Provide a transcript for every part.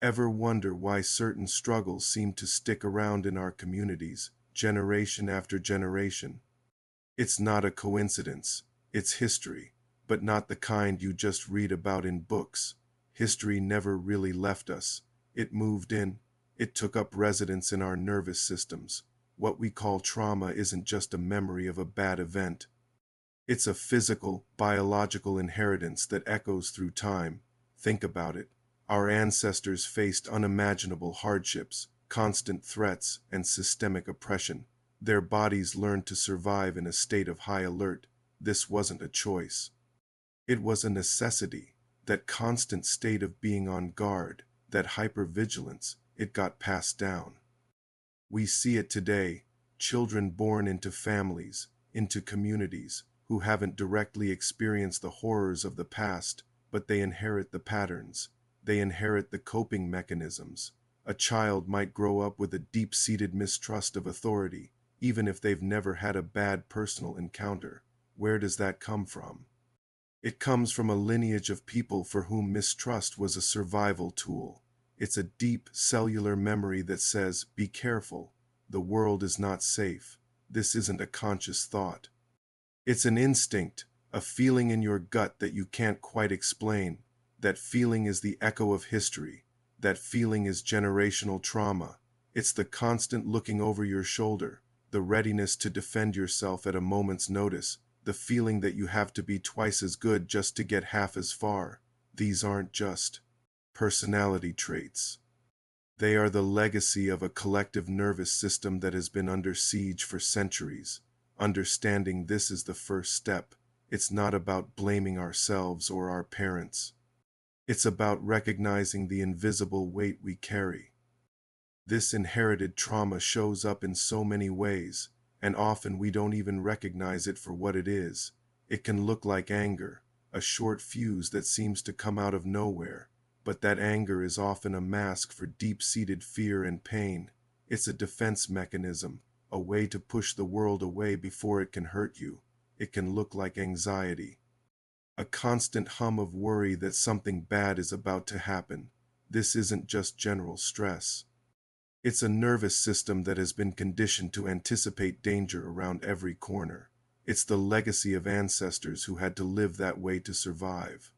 Ever wonder why certain struggles seem to stick around in our communities, generation after generation? It's not a coincidence, it's history, but not the kind you just read about in books. History never really left us. It moved in, it took up residence in our nervous systems. What we call trauma isn't just a memory of a bad event. It's a physical, biological inheritance that echoes through time. Think about it. Our ancestors faced unimaginable hardships, constant threats, and systemic oppression. Their bodies learned to survive in a state of high alert. This wasn't a choice. It was a necessity. That constant state of being on guard, that hypervigilance, it got passed down. We see it today, children born into families, into communities, who haven't directly experienced the horrors of the past, but they inherit the patterns. They inherit the coping mechanisms. A child might grow up with a deep-seated mistrust of authority, even if they've never had a bad personal encounter. Where does that come from? It comes from a lineage of people for whom mistrust was a survival tool. It's a deep cellular memory that says, be careful, the world is not safe. This isn't a conscious thought. It's an instinct, a feeling in your gut that you can't quite explain. That feeling is the echo of history. That feeling is generational trauma. It's the constant looking over your shoulder, the readiness to defend yourself at a moment's notice, the feeling that you have to be twice as good just to get half as far. These aren't just personality traits. They are the legacy of a collective nervous system that has been under siege for centuries. Understanding this is the first step. It's not about blaming ourselves or our parents. It's about recognizing the invisible weight we carry. This inherited trauma shows up in so many ways, and often we don't even recognize it for what it is. It can look like anger, a short fuse that seems to come out of nowhere, but that anger is often a mask for deep-seated fear and pain. It's a defense mechanism, a way to push the world away before it can hurt you. It can look like anxiety, a constant hum of worry that something bad is about to happen. This isn't just general stress. It's a nervous system that has been conditioned to anticipate danger around every corner. It's the legacy of ancestors who had to live that way to survive.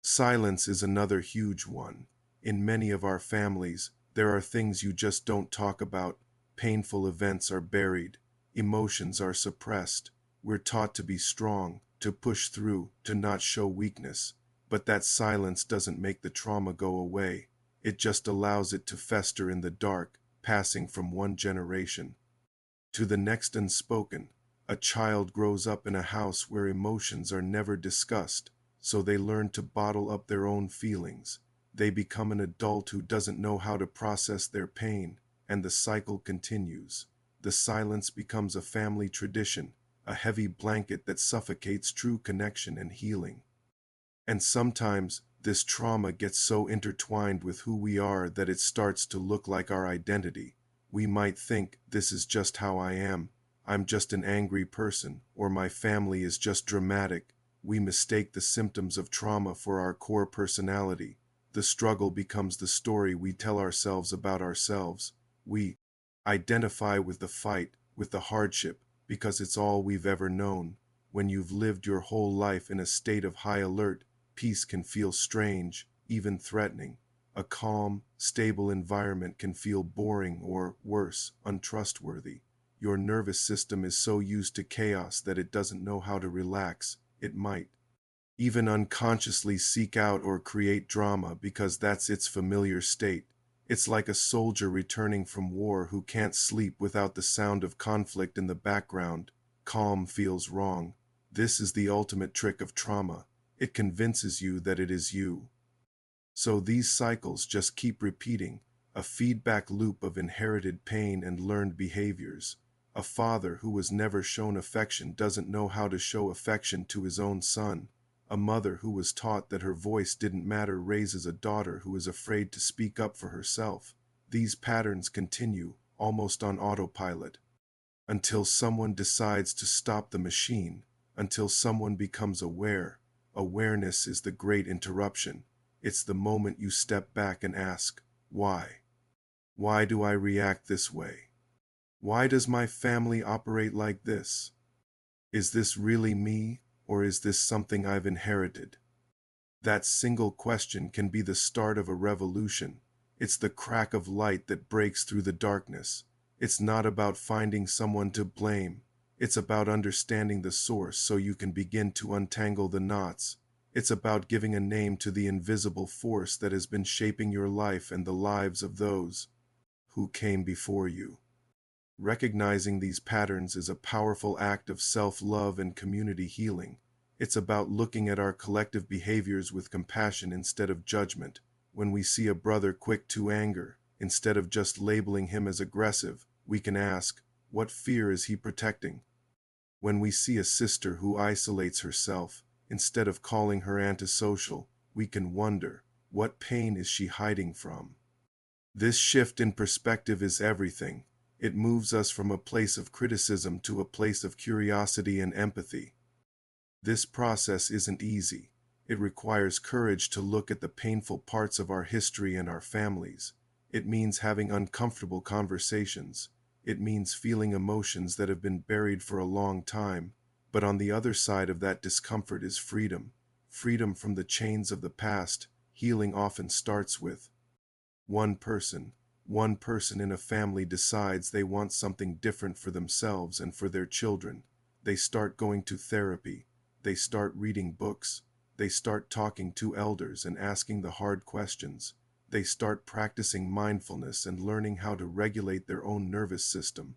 Silence is another huge one. In many of our families, there are things you just don't talk about. Painful events are buried. Emotions are suppressed. We're taught to be strong, to push through, to not show weakness. But that silence doesn't make the trauma go away. It just allows it to fester in the dark, passing from one generation to the next unspoken. A child grows up in a house where emotions are never discussed, so they learn to bottle up their own feelings. They become an adult who doesn't know how to process their pain, and the cycle continues. The silence becomes a family tradition, a heavy blanket that suffocates true connection and healing. And sometimes, this trauma gets so intertwined with who we are that it starts to look like our identity. We might think, this is just how I am. I'm just an angry person, or my family is just dramatic. We mistake the symptoms of trauma for our core personality. The struggle becomes the story we tell ourselves about ourselves. We identify with the fight, with the hardship, because it's all we've ever known. When you've lived your whole life in a state of high alert, peace can feel strange, even threatening. A calm, stable environment can feel boring or, worse, untrustworthy. Your nervous system is so used to chaos that it doesn't know how to relax. It might even unconsciously seek out or create drama because that's its familiar state. It's like a soldier returning from war who can't sleep without the sound of conflict in the background. Calm feels wrong. This is the ultimate trick of trauma. It convinces you that it is you. So these cycles just keep repeating, a feedback loop of inherited pain and learned behaviors. A father who was never shown affection doesn't know how to show affection to his own son. A mother who was taught that her voice didn't matter raises a daughter who is afraid to speak up for herself. These patterns continue, almost on autopilot, until someone decides to stop the machine, until someone becomes aware. Awareness is the great interruption. It's the moment you step back and ask, why? Why do I react this way? Why does my family operate like this? Is this really me, or is this something I've inherited? That single question can be the start of a revolution. It's the crack of light that breaks through the darkness. It's not about finding someone to blame. It's about understanding the source so you can begin to untangle the knots. It's about giving a name to the invisible force that has been shaping your life and the lives of those who came before you. Recognizing these patterns is a powerful act of self-love and community healing. It's about looking at our collective behaviors with compassion instead of judgment. When we see a brother quick to anger, instead of just labeling him as aggressive, we can ask, what fear is he protecting? When we see a sister who isolates herself, instead of calling her antisocial, we can wonder, what pain is she hiding from? This shift in perspective is everything. It moves us from a place of criticism to a place of curiosity and empathy. This process isn't easy. It requires courage to look at the painful parts of our history and our families. It means having uncomfortable conversations. It means feeling emotions that have been buried for a long time. But on the other side of that discomfort is freedom. Freedom from the chains of the past. Healing often starts with one person. One person in a family decides they want something different for themselves and for their children. They start going to therapy. They start reading books. They start talking to elders and asking the hard questions. They start practicing mindfulness and learning how to regulate their own nervous system.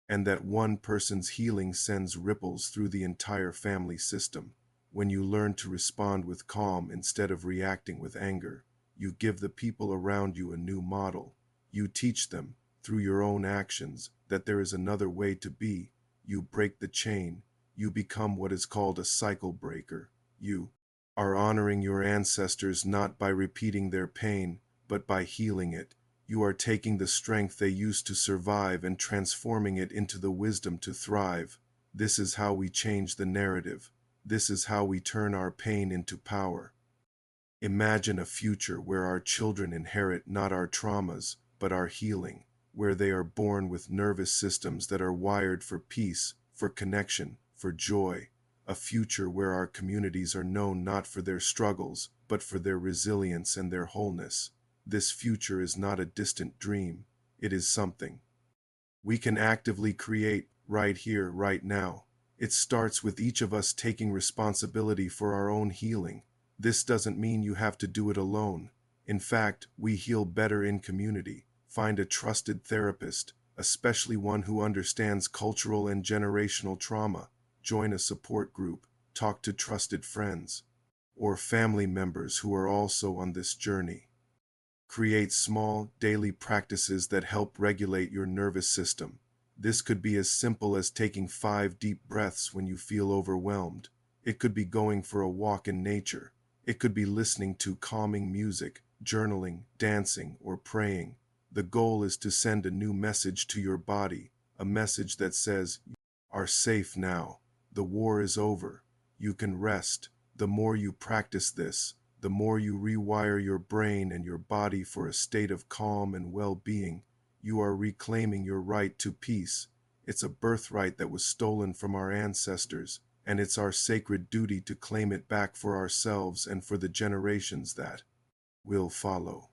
And that one person's healing sends ripples through the entire family system. When you learn to respond with calm instead of reacting with anger, you give the people around you a new model. You teach them, through your own actions, that there is another way to be. You break the chain. You become what is called a cycle breaker. You are honoring your ancestors not by repeating their pain, but by healing it. You are taking the strength they used to survive and transforming it into the wisdom to thrive. This is how we change the narrative. This is how we turn our pain into power. Imagine a future where our children inherit not our traumas, but our healing, where they are born with nervous systems that are wired for peace, for connection, for joy. A future where our communities are known not for their struggles, but for their resilience and their wholeness. This future is not a distant dream. It is something we can actively create right here, right now. It starts with each of us taking responsibility for our own healing. This doesn't mean you have to do it alone. In fact, we heal better in community. Find a trusted therapist, especially one who understands cultural and generational trauma. Join a support group, talk to trusted friends, or family members who are also on this journey. Create small, daily practices that help regulate your nervous system. This could be as simple as taking 5 deep breaths when you feel overwhelmed. It could be going for a walk in nature. It could be listening to calming music, journaling, dancing, or praying. The goal is to send a new message to your body, a message that says, you are safe now. The war is over. You can rest. The more you practice this, the more you rewire your brain and your body for a state of calm and well-being. You are reclaiming your right to peace. It's a birthright that was stolen from our ancestors, and it's our sacred duty to claim it back for ourselves and for the generations that will follow.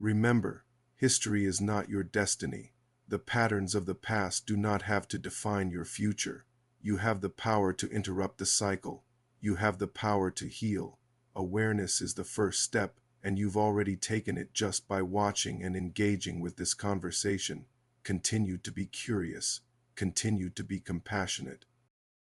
Remember, history is not your destiny. The patterns of the past do not have to define your future. You have the power to interrupt the cycle. You have the power to heal. Awareness is the first step, and you've already taken it just by watching and engaging with this conversation. Continue to be curious. Continue to be compassionate.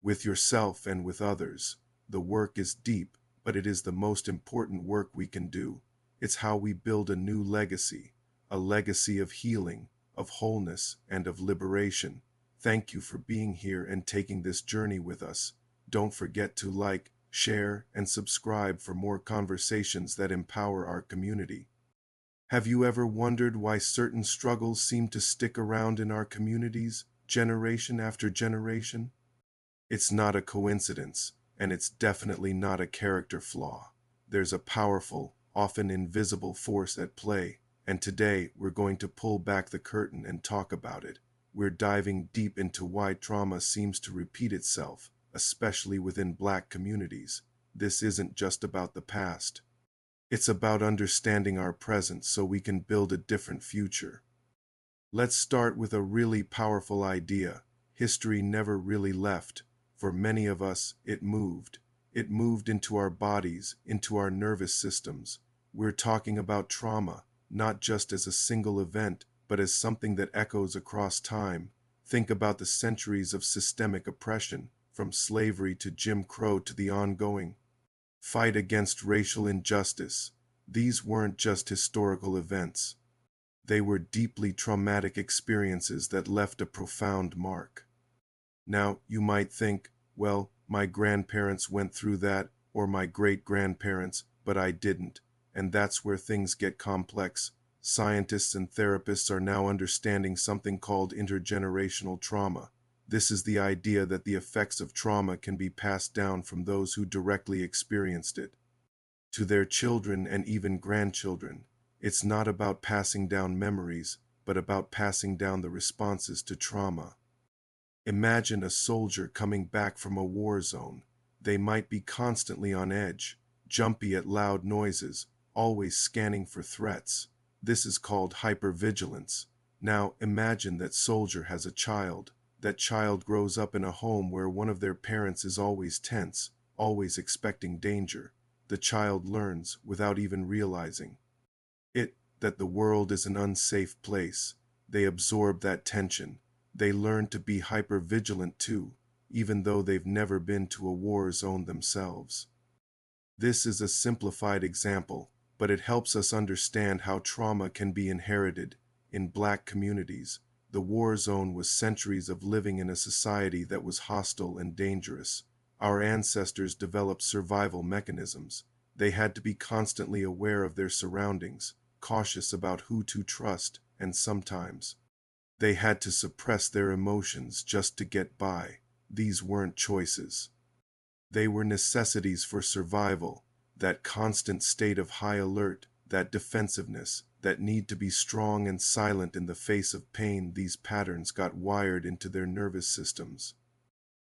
With yourself and with others. The work is deep, but it is the most important work we can do. It's how we build a new legacy, a legacy of healing, of wholeness, and of liberation. Thank you for being here and taking this journey with us. Don't forget to like, share, and subscribe for more conversations that empower our community. Have you ever wondered why certain struggles seem to stick around in our communities, generation after generation? It's not a coincidence, and it's definitely not a character flaw. there's a powerful, often invisible force at play, and today we're going to pull back the curtain and talk about it. We're diving deep into why trauma seems to repeat itself, especially within Black communities. This isn't just about the past. It's about understanding our present so we can build a different future. Let's start with a really powerful idea. History never really left. For many of us, it moved. It moved into our bodies, into our nervous systems. We're talking about trauma, not just as a single event, but as something that echoes across time. Think about the centuries of systemic oppression, from slavery to Jim Crow to the ongoing fight against racial injustice. These weren't just historical events. They were deeply traumatic experiences that left a profound mark. Now, you might think, well, my grandparents went through that, or my great-grandparents, but I didn't. And that's where things get complex. Scientists and therapists are now understanding something called intergenerational trauma. This is the idea that the effects of trauma can be passed down from those who directly experienced it to their children and even grandchildren. It's not about passing down memories, but about passing down the responses to trauma. Imagine a soldier coming back from a war zone. They might be constantly on edge, jumpy at loud noises, always scanning for threats. This is called hypervigilance. Now imagine that soldier has a child. That child grows up in a home where one of their parents is always tense, always expecting danger. The child learns, without even realizing it, that the world is an unsafe place. They absorb that tension. They learn to be hypervigilant too, even though they've never been to a war zone themselves. This is a simplified example, but it helps us understand how trauma can be inherited. In Black communities, the war zone was centuries of living in a society that was hostile and dangerous. Our ancestors developed survival mechanisms. They had to be constantly aware of their surroundings, cautious about who to trust, and sometimes they had to suppress their emotions just to get by. These weren't choices. They were necessities for survival, that constant state of high alert, that defensiveness, that need to be strong and silent in the face of pain. These patterns got wired into their nervous systems.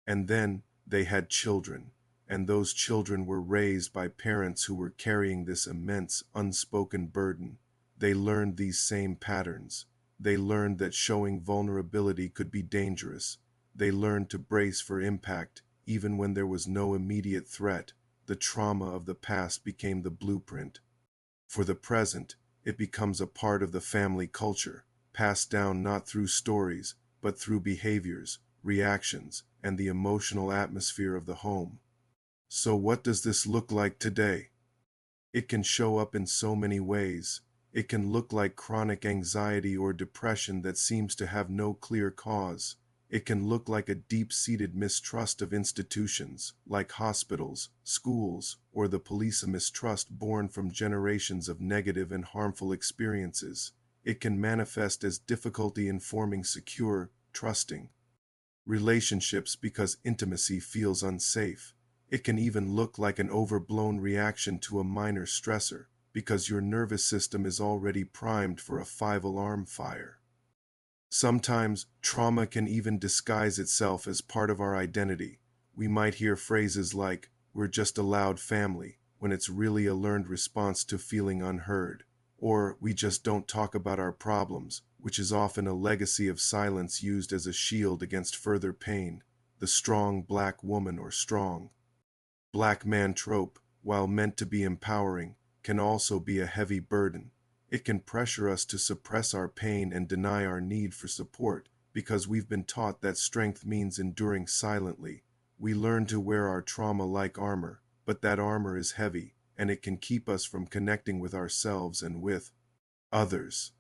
And then they had children, and those children were raised by parents who were carrying this immense, unspoken burden. They learned these same patterns. They learned that showing vulnerability could be dangerous. They learned to brace for impact, even when there was no immediate threat. The trauma of the past became the blueprint. For the present, it becomes a part of the family culture, passed down not through stories, but through behaviors, reactions, and the emotional atmosphere of the home. So what does this look like today? It can show up in so many ways. It can look like chronic anxiety or depression that seems to have no clear cause. It can look like a deep-seated mistrust of institutions, like hospitals, schools, or the police, a mistrust born from generations of negative and harmful experiences. It can manifest as difficulty in forming secure, trusting relationships because intimacy feels unsafe. It can even look like an overblown reaction to a minor stressor, because your nervous system is already primed for a five-alarm fire. Sometimes, trauma can even disguise itself as part of our identity. We might hear phrases like, "we're just a loud family," when it's really a learned response to feeling unheard. Or, "we just don't talk about our problems," which is often a legacy of silence used as a shield against further pain. The strong Black woman or strong Black man trope, while meant to be empowering, can also be a heavy burden. It can pressure us to suppress our pain and deny our need for support, because we've been taught that strength means enduring silently. We learn to wear our trauma like armor, but that armor is heavy, and it can keep us from connecting with ourselves and with others.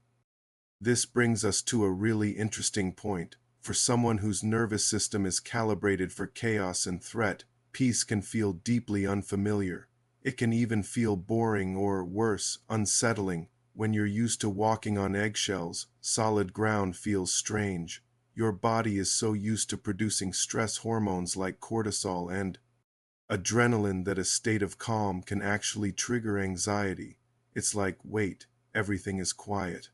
This brings us to a really interesting point. For someone whose nervous system is calibrated for chaos and threat, peace can feel deeply unfamiliar. It can even feel boring or, worse, unsettling. When you're used to walking on eggshells, solid ground feels strange. Your body is so used to producing stress hormones like cortisol and Adrenaline, that a state of calm can actually trigger anxiety. It's like, wait, everything is quiet.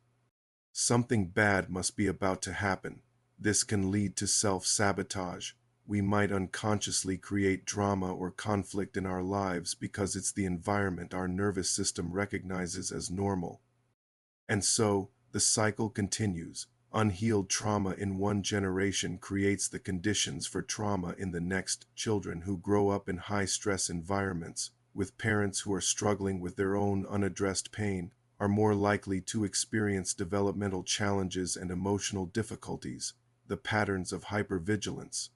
Something bad must be about to happen. This can lead to self-sabotage. We might unconsciously create drama or conflict in our lives because it's the environment our nervous system recognizes as normal. And so, the cycle continues. Unhealed trauma in one generation creates the conditions for trauma in the next. Children who grow up in high-stress environments, with parents who are struggling with their own unaddressed pain, are more likely to experience developmental challenges and emotional difficulties. The patterns of hypervigilance,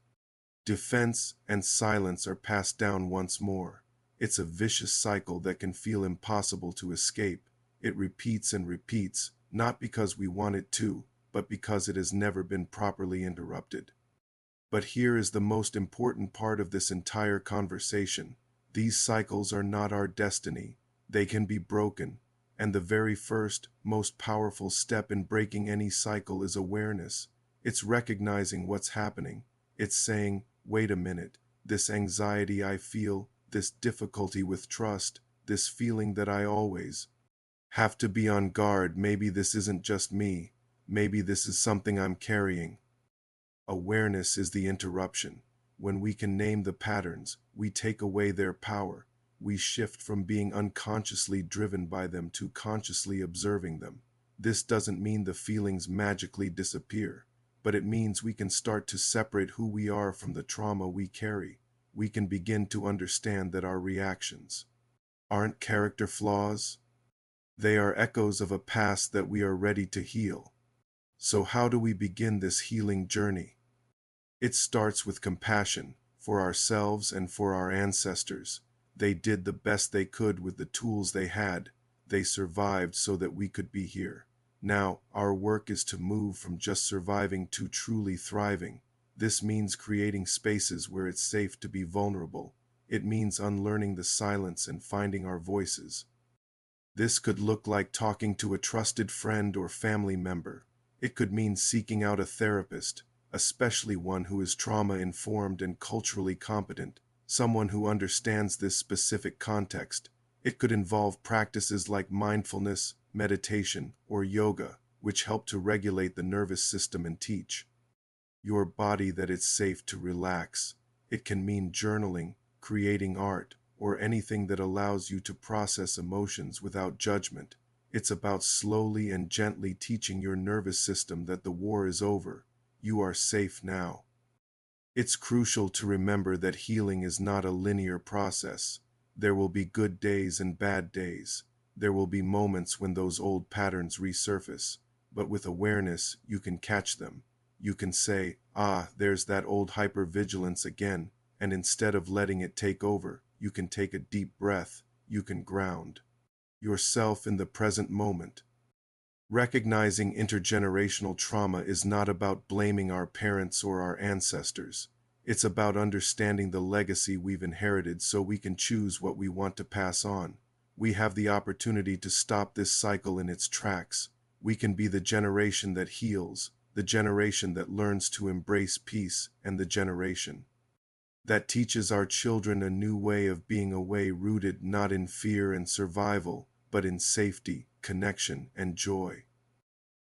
defense, and silence are passed down once more. It's a vicious cycle that can feel impossible to escape. It repeats and repeats, not because we want it to, but because it has never been properly interrupted. But here is the most important part of this entire conversation. These cycles are not our destiny. They can be broken. And the very first, most powerful step in breaking any cycle is awareness. It's recognizing what's happening. It's saying, wait a minute, this anxiety I feel, this difficulty with trust, this feeling that I always have to be on guard. Maybe this isn't just me. Maybe this is something I'm carrying. Awareness is the interruption. When we can name the patterns, we take away their power. We shift from being unconsciously driven by them to consciously observing them. This doesn't mean the feelings magically disappear, but it means we can start to separate who we are from the trauma we carry. We can begin to understand that our reactions aren't character flaws. They are echoes of a past that we are ready to heal. So how do we begin this healing journey? It starts with compassion for ourselves and for our ancestors. They did the best they could with the tools they had. They survived so that we could be here. Now, our work is to move from just surviving to truly thriving. This means creating spaces where it's safe to be vulnerable. It means unlearning the silence and finding our voices. This could look like talking to a trusted friend or family member. It could mean seeking out a therapist, especially one who is trauma-informed and culturally competent, someone who understands this specific context. It could involve practices like mindfulness, meditation, or yoga, which help to regulate the nervous system and teach your body that it's safe to relax. It can mean journaling, creating art, or anything that allows you to process emotions without judgment. It's about slowly and gently teaching your nervous system that the war is over. You are safe now. It's crucial to remember that healing is not a linear process. There will be good days and bad days. There will be moments when those old patterns resurface. But with awareness, you can catch them. You can say, there's that old hypervigilance again. And instead of letting it take over, you can take a deep breath. You can ground yourself in the present moment. Recognizing intergenerational trauma is not about blaming our parents or our ancestors. It's about understanding the legacy we've inherited so we can choose what we want to pass on. We have the opportunity to stop this cycle in its tracks. We can be the generation that heals, the generation that learns to embrace peace, and the generation that teaches our children a new way of being, a way rooted not in fear and survival, but in safety, connection, and joy.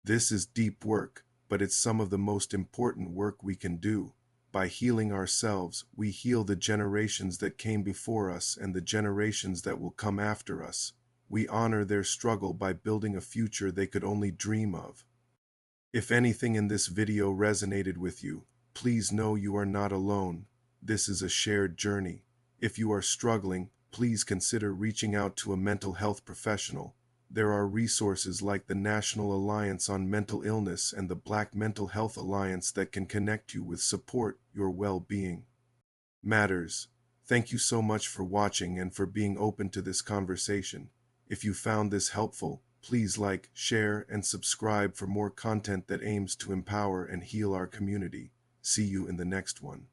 This is deep work, but it's some of the most important work we can do. By healing ourselves, we heal the generations that came before us and the generations that will come after us. We honor their struggle by building a future they could only dream of. If anything in this video resonated with you, please know you are not alone. This is a shared journey. If you are struggling, please consider reaching out to a mental health professional. There are resources like the National Alliance on Mental Illness and the Black Mental Health Alliance that can connect you with support. Your well-being matters. Thank you so much for watching and for being open to this conversation. If you found this helpful, please like, share, and subscribe for more content that aims to empower and heal our community. See you in the next one.